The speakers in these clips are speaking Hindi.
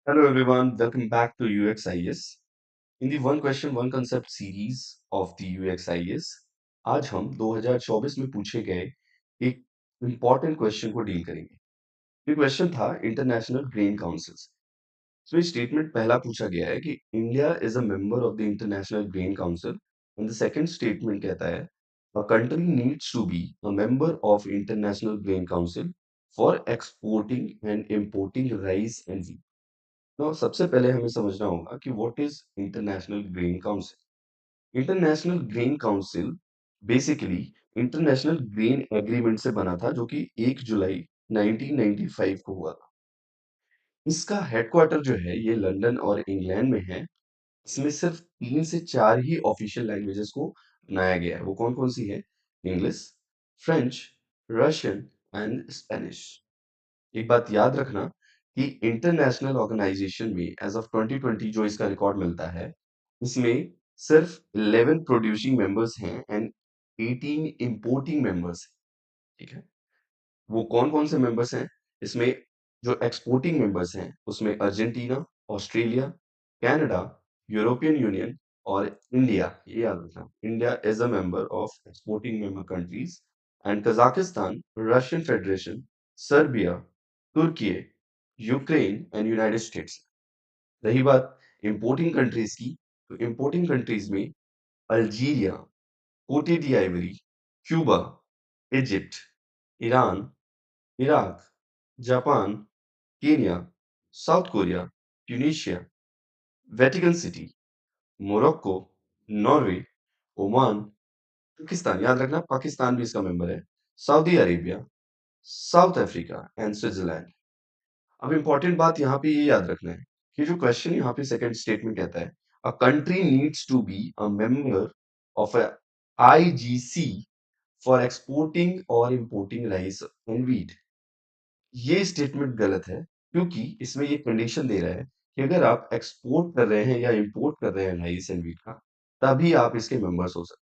Hello everyone, welcome back to UXIS. In the one question one concept series of the UXIS, आज हम 2024 में पूछे गए एक इम्पॉर्टेंट क्वेश्चन को डील करेंगे। ये क्वेश्चन था इंटरनेशनल ग्रेन काउंसिल से। तो ये स्टेटमेंट पहला पूछा गया है कि India is a member of the international grain council and the second statement कहता है a country needs to be a member of international grain council for exporting and importing rice and तो सबसे पहले हमें समझना होगा कि what is international grain council. International grain council basically international grain agreement से बना था जो कि 1 जुलाई 1995 को हुआ था। इसका हेडक्वार्टर जो है ये लंदन और इंग्लैंड में है। इसमें सिर्फ 3 से 4 ही ऑफिशियल लैंग्वेजेस को अपनाया गया है। वो कौन-कौन सी है? English, French, Russian and Spanish. एक बात याद रखना कि इंटरनेशनल ऑर्गेनाइजेशन में एज ऑफ 2020 जो इसका रिकॉर्ड मिलता है, इसमें सिर्फ 11 प्रोड्यूसिंग मेंबर्स हैं एंड 18 इंपोर्टिंग मेंबर्स हैं। ठीक है, वो कौन कौन से मेंबर्स हैं? इसमें जो एक्सपोर्टिंग मेंबर्स हैं उसमें Argentina, Australia, Canada, European Union और इंडिया। ये याद रखना, India is a member of exporting member countries and Kazakhstan, Russian Federation, Serbia, Turkey, Ukraine and United States. रही बात इंपोर्टिंग कंट्रीज की, तो इंपोर्टिंग कंट्रीज में Algeria, Cote d'Ivoire, Cuba, Egypt, Iran, Iraq, Japan, Kenya, South Korea, Tunisia, Vatican City, Morocco, Norway, Oman, Pakistan, याद रखना पाकिस्तान भी इसका मेंबर है, Saudi Arabia, south Africa and Switzerland. अब इंपॉर्टेंट बात यहाँ पे ये याद रखना है कि जो क्वेश्चन यहाँ पे सेकंड स्टेटमेंट कहता है a country needs to be a member of a IGC for exporting और इंपोर्टिंग राइस एंड व्हीट। ये स्टेटमेंट गलत है क्योंकि इसमें ये कंडीशन दे रहा है कि अगर आप एक्सपोर्ट कर रहे हैं या इंपोर्ट कर रहे हैं राइस एंड व्हीट का, तभी आप इसके मेंबर्स हो सकते हैं।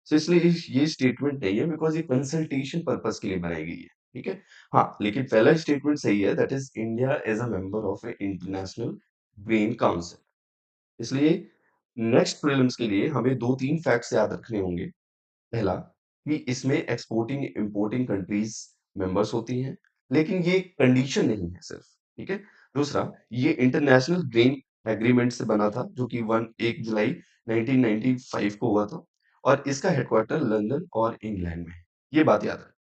सो इसलिए ये स्टेटमेंट नहीं है बिकॉज़ ये कंसल्टेशन पर्पस के लिए बनाई गई है, ठीक है? हाँ, लेकिन पहला स्टेटमेंट सही है that is India is a member of A international green council. इसलिए नेक्स्ट प्रीलिम्स के लिए हमें 2-3 फैक्ट्स याद रखने होंगे। पहला कि इसमें एक्सपोर्टिंग इंपोर्टिंग कंट्रीज मेंबर्स होती हैं, लेकिन ये कंडीशन नहीं है सिर्फ, ठीक है। दूसरा, ये इंटरनेशनल ग्रेन एग्रीमेंट से बना था जो कि 1 जुलाई 1995 को हुआ था और इसका हेडक्वार्टर लंदन और इंग्लैंड में है। ये बात याद रखना।